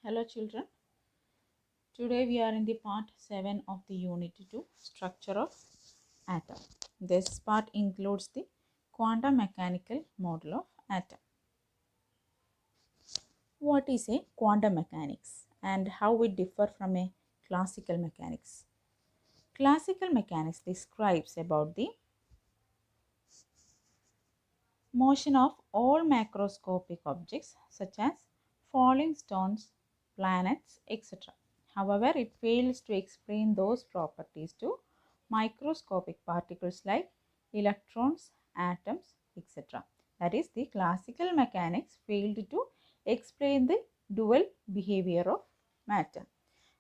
Hello children, today we are in the part 7 of the unit 2 structure of atom. This part includes the quantum mechanical model of atom. What is a quantum mechanics and how it differ from a classical mechanics? Classical mechanics describes about the motion of all macroscopic objects such as falling stones, planets, etc. However, it fails to explain those properties to microscopic particles like electrons, atoms, etc. That is, the classical mechanics failed to explain the dual behavior of matter,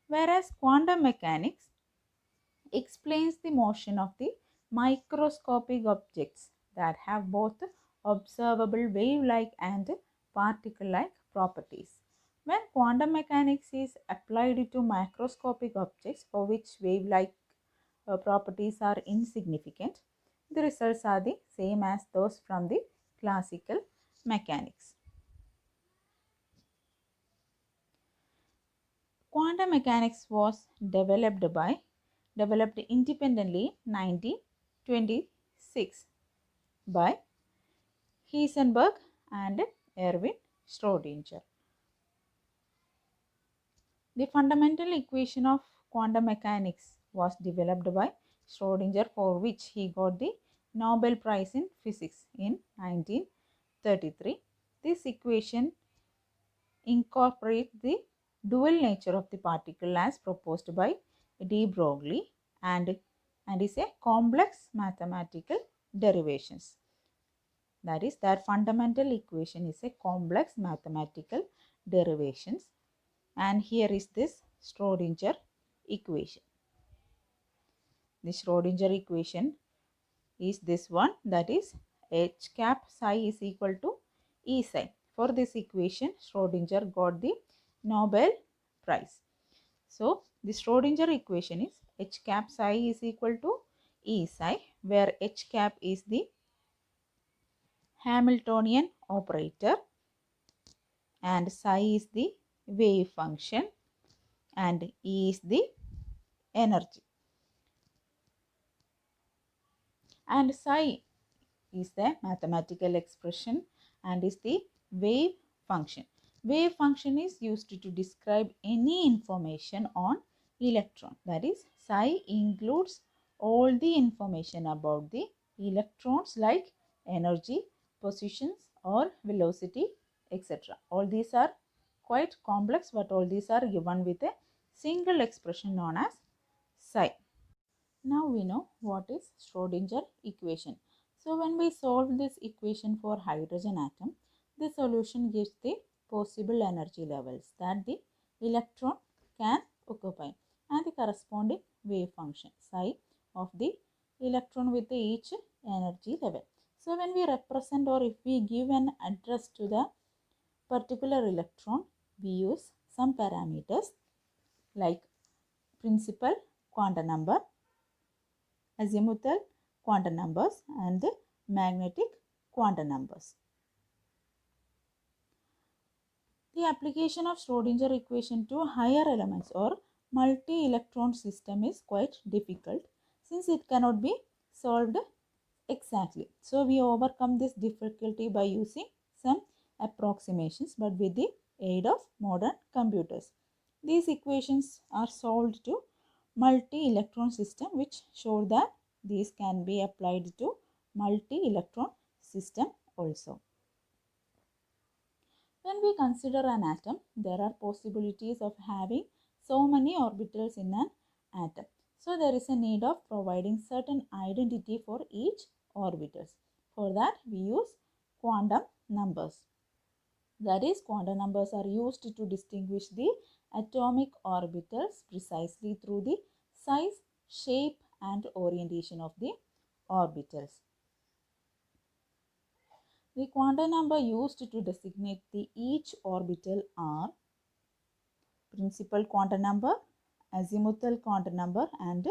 whereas quantum mechanics explains the motion of the microscopic objects that have both observable wave-like and particle-like properties. When quantum mechanics is applied to macroscopic objects for which wave-like properties are insignificant, the results are the same as those from the classical mechanics. Quantum mechanics was developed independently 1926 by Heisenberg and Erwin Schrödinger. The fundamental equation of quantum mechanics was developed by Schrödinger, for which he got the Nobel Prize in Physics in 1933. This equation incorporates the dual nature of the particle as proposed by de Broglie and is a complex mathematical derivations. That is, that fundamental equation is a complex mathematical derivations, and here is this Schrödinger equation. The Schrödinger equation is this one, that is h cap psi is equal to E psi. For this equation, Schrödinger got the Nobel Prize. So, the Schrödinger equation is h cap psi is equal to E psi, where h cap is the Hamiltonian operator and psi is the wave function and E is the energy. And psi is the mathematical expression and is the wave function. Wave function is used to describe any information on electron. That is, psi includes all the information about the electrons like energy, positions or velocity, etc. All these are quite complex, but all these are given with a single expression known as psi. Now we know what is Schrödinger equation. So when we solve this equation for hydrogen atom, the solution gives the possible energy levels that the electron can occupy and the corresponding wave function psi of the electron with each energy level. So when we represent, or if we give an address to the particular electron, we use some parameters like principal quantum number, azimuthal quantum numbers and the magnetic quantum numbers. The application of Schrödinger equation to higher elements or multi-electron system is quite difficult since it cannot be solved exactly. So we overcome this difficulty by using some approximations, but with the aid of modern computers. These equations are solved to multi-electron system, which show that these can be applied to multi-electron system also. When we consider an atom, there are possibilities of having so many orbitals in an atom. So there is a need of providing certain identity for each orbitals. For that, we use quantum numbers. That is, quantum numbers are used to distinguish the atomic orbitals precisely through the size, shape and orientation of the orbitals. The quantum number used to designate the each orbital are principal quantum number, azimuthal quantum number and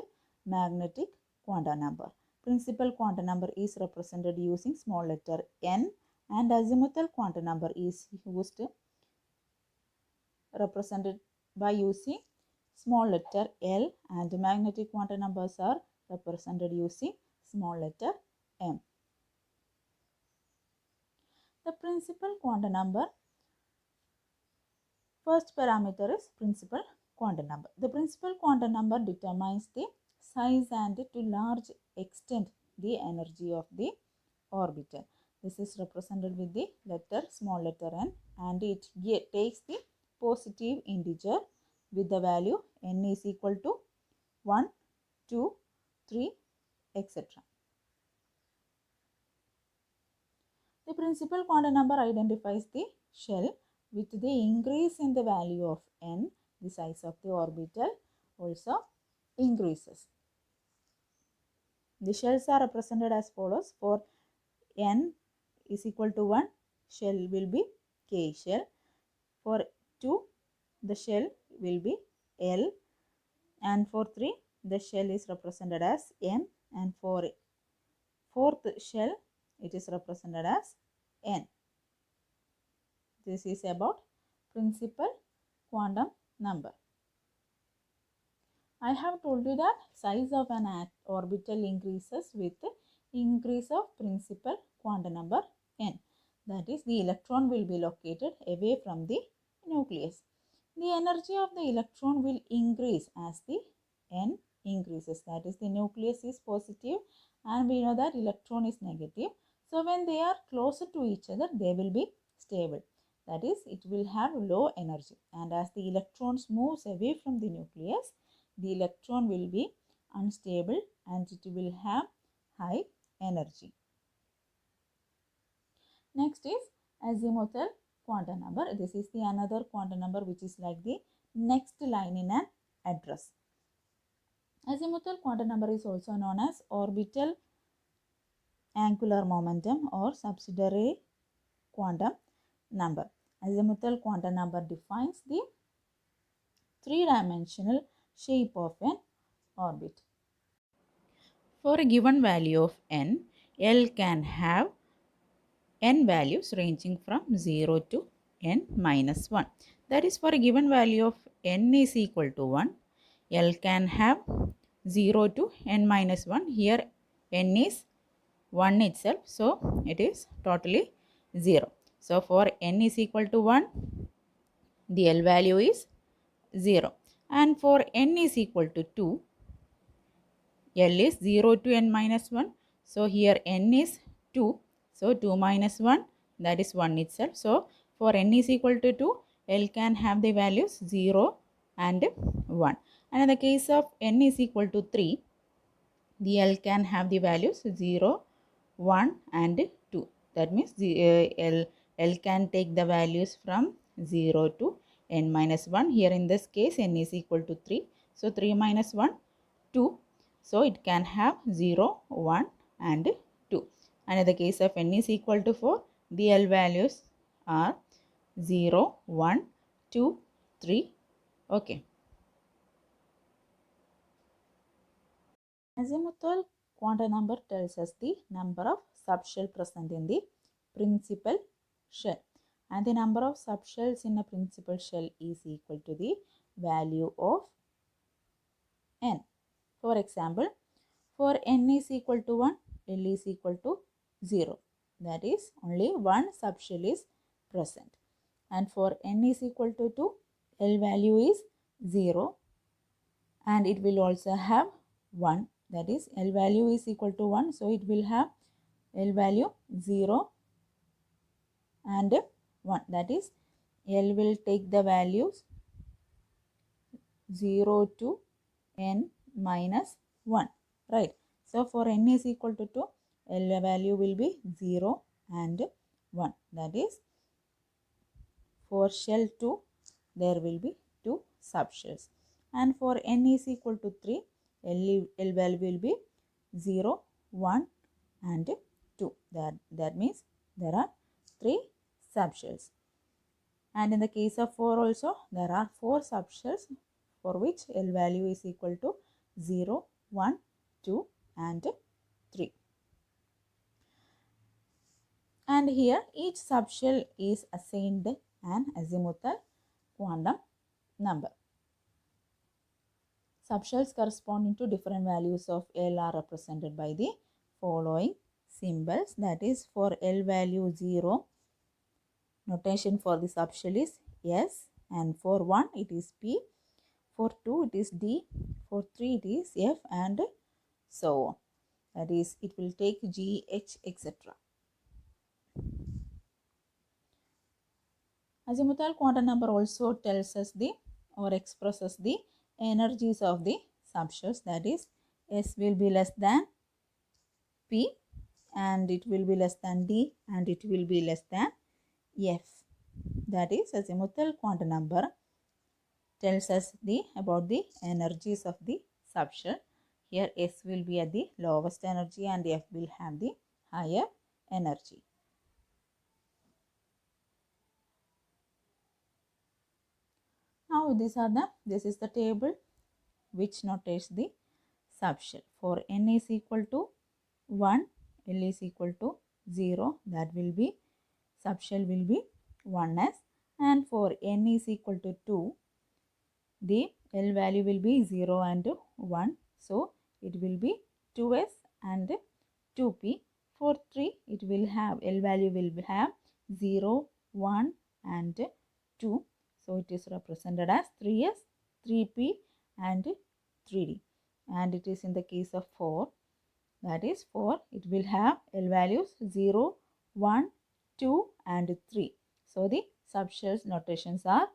magnetic quantum number. Principal quantum number is represented using small letter n and azimuthal quantum number is used represented by using small letter L, and magnetic quantum numbers are represented using small letter m. The principal quantum number, first parameter is principal quantum number. The principal quantum number determines the size and to large extent the energy of the orbital. This is represented with the letter small letter n, and it takes the positive integer with the value n is equal to 1, 2, 3, etc. The principal quantum number identifies the shell. With the increase in the value of n, the size of the orbital also increases. The shells are represented as follows. For n is equal to 1, shell will be K shell. For 2, the shell will be L, and for 3, the shell is represented as M, and for fourth shell, it is represented as N. This is about principal quantum number. I have told you that size of an orbital increases with increase of principal quantum number n. That is, the electron will be located away from the nucleus. The energy of the electron will increase as the n increases. That is, the nucleus is positive and we know that electron is negative. So, when they are closer to each other, they will be stable. That is, it will have low energy, and as the electrons moves away from the nucleus, the electron will be unstable and it will have high energy. Next is azimuthal quantum number. This is the another quantum number which is like the next line in an address. Azimuthal quantum number is also known as orbital angular momentum or subsidiary quantum number. Azimuthal quantum number defines the three-dimensional shape of an orbit. For a given value of n, L can have n values ranging from 0 to n minus 1. That is, for a given value of n is equal to 1, L can have 0 to n minus 1. Here n is 1 itself, so it is totally 0. So, for n is equal to 1, the L value is 0, and for n is equal to 2, L is 0 to n minus 1. So, here n is 2. So, 2 minus 1, that is 1 itself. So, for n is equal to 2, L can have the values 0 and 1. And in the case of n is equal to 3, the L can have the values 0, 1 and 2. That means the L can take the values from 0 to n minus 1. Here in this case, n is equal to 3. So, 3 minus 1, 2. So, it can have 0, 1 and 2. And in the case of n is equal to 4, the L values are 0, 1, 2, 3. Okay. Azimuthal quantum number tells us the number of subshell present in the principal shell, and the number of subshells in a principal shell is equal to the value of n. For example, for n is equal to 1, L is equal to 0. That is, only one subshell is present. And for n is equal to 2, L value is 0 and it will also have 1. That is, L value is equal to 1. So, it will have L value 0 and 1. That is, L will take the values 0 to n minus 1. Right. So, for n is equal to 2, L value will be 0 and 1. That is, for shell 2, there will be 2 subshells. And for n is equal to 3, L value will be 0, 1 and 2. That means there are 3 subshells. And in the case of 4 also, there are 4 subshells for which L value is equal to 0, 1, 2 and 3. And here each subshell is assigned an azimuthal quantum number. Subshells corresponding to different values of L are represented by the following symbols. That is, for L value 0, notation for the subshell is S, and for 1 it is P, for 2 it is D, for 3 it is F, and so on. That is, it will take G, H, etc. Azimuthal quantum number also tells us the or expresses the energies of the subshells. That is, S will be less than P, and it will be less than D, and it will be less than F. That is, azimuthal quantum number tells us about the energies of the subshell. Here S will be at the lowest energy and F will have the higher energy. Now this is the table which notates the subshell. For n is equal to 1, L is equal to 0, that will be subshell will be 1s, and for n is equal to 2, the L value will be 0 and 1, so it will be 2s and 2p. For 3, it will have L value will have 0, 1 and 2, so it is represented as 3s, 3p and 3d. And it is in the case of 4, that is 4, it will have L values 0, 1, 2 and 3. So the subshells notations are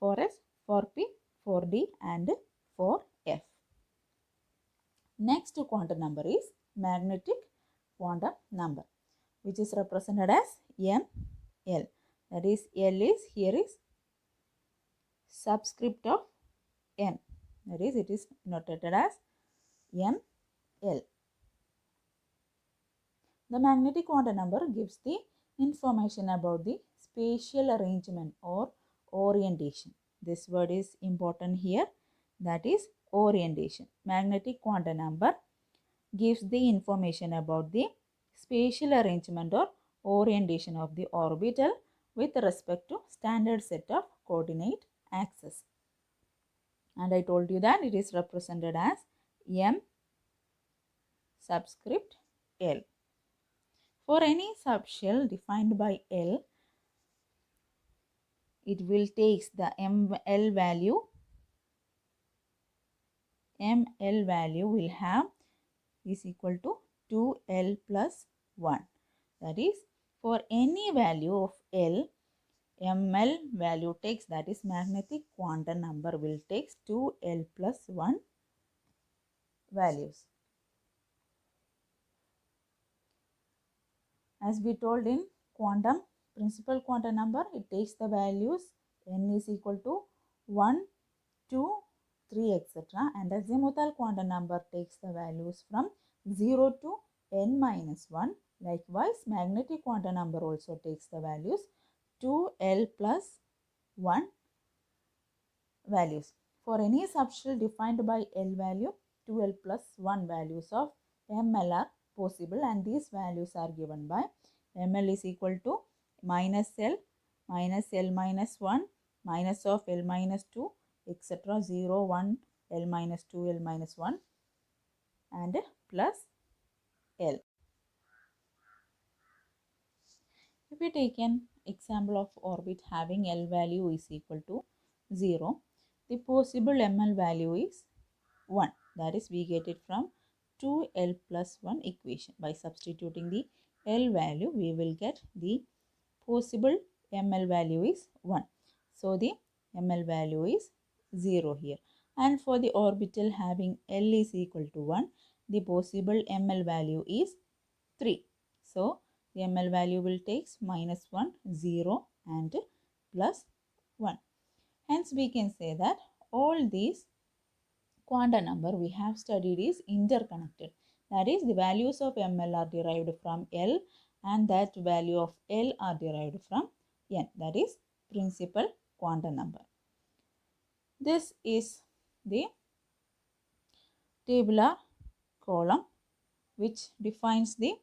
4s, 4p, 4d and 4f. Next quantum number is magnetic quantum number, which is represented as ML. That is, L is here is subscript of M. That is, it is notated as ML. The magnetic quantum number gives the information about the spatial arrangement or orientation. This word is important here, that is orientation. Magnetic quantum number gives the information about the spatial arrangement or orientation of the orbital with respect to standard set of coordinate axes. And I told you that it is represented as M subscript L. For any subshell defined by L, it will take the ML value will have is equal to 2L plus 1. That is, for any value of L, ML value takes, that is magnetic quantum number will take 2L plus 1 values. As we told in quantum, principal quantum number, it takes the values n is equal to 1, 2, 3, etc. And azimuthal quantum number takes the values from 0 to n minus 1. Likewise, magnetic quantum number also takes the values 2L plus 1 values. For any subshell defined by L value, 2L plus 1 values of ML are possible, and these values are given by ML is equal to minus L minus 1, minus of L minus 2, etc. 0, 1, L minus 2, L minus 1 and plus L. If we take an example of orbit having L value is equal to 0, the possible ML value is 1. That is, we get it from 2L plus 1 equation. By substituting the L value, we will get the possible ML value is 1. So, the ML value is 0 here. And for the orbital having L is equal to 1, the possible ML value is 3. So, the ML value will take minus 1, 0 and plus 1. Hence, we can say that all these quantum number we have studied is interconnected. That is, the values of ML are derived from L and that value of L are derived from N. That is principal quantum number. This is the tabular column which defines the,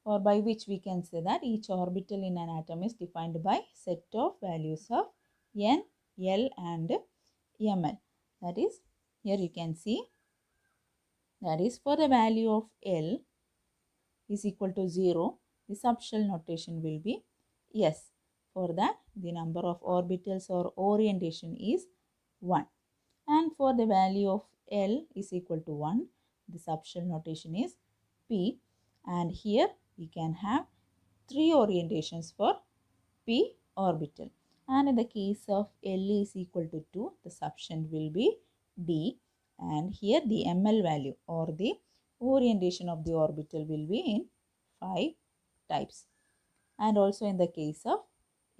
or by which we can say that each orbital in an atom is defined by set of values of N, L and ml. That is, here you can see, that is for the value of L is equal to 0, the subshell notation will be S. For that, the number of orbitals or orientation is 1. And for the value of L is equal to 1, the subshell notation is P. And here we can have 3 orientations for P orbital. And in the case of L is equal to 2, the subshell will be D. And here the ml value or the orientation of the orbital will be in 5 types. And also in the case of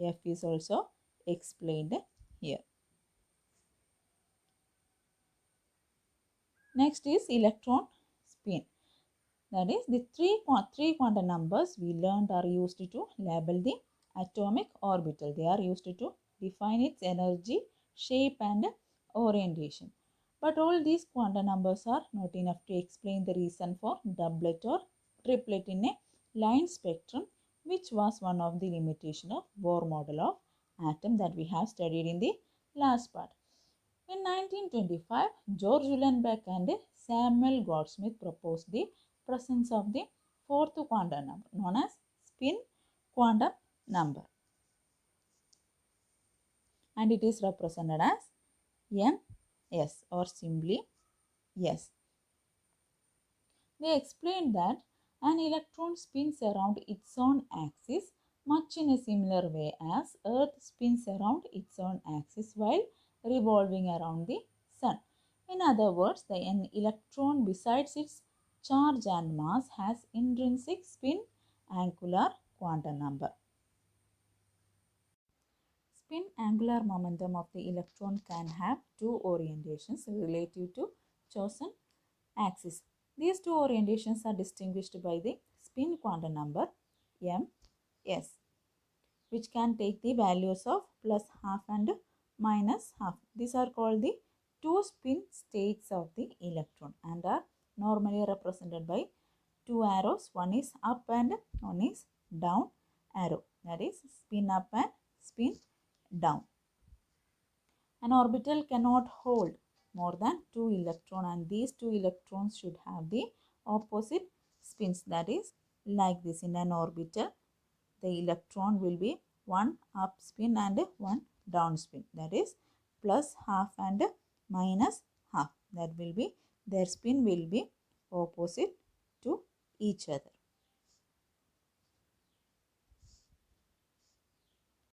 F is also explained here. Next is electron spin. That is, the three quantum numbers we learned are used to label the atomic orbital. They are used to define its energy, shape and orientation. But all these quantum numbers are not enough to explain the reason for doublet or triplet in a line spectrum, which was one of the limitation of Bohr model of atom that we have studied in the last part. In 1925, George Uhlenbeck and Samuel Goudsmit proposed the presence of the fourth quantum number known as spin quantum number, and it is represented as ms or simply S. They explained that an electron spins around its own axis much in a similar way as Earth spins around its own axis while revolving around the Sun. In other words, an electron, besides its charge and mass, has intrinsic spin angular quantum number. Spin angular momentum of the electron can have two orientations relative to chosen axis. These two orientations are distinguished by the spin quantum number ms, which can take the values of plus half and minus half. These are called the two spin states of the electron and are normally represented by two arrows. One is up and one is down arrow. That is spin up and spin down. An orbital cannot hold more than 2 electrons, and these 2 electrons should have the opposite spins. That is, like this, in an orbital the electron will be one up spin and one down spin. That is plus half and minus half. That will be, their spin will be opposite to each other.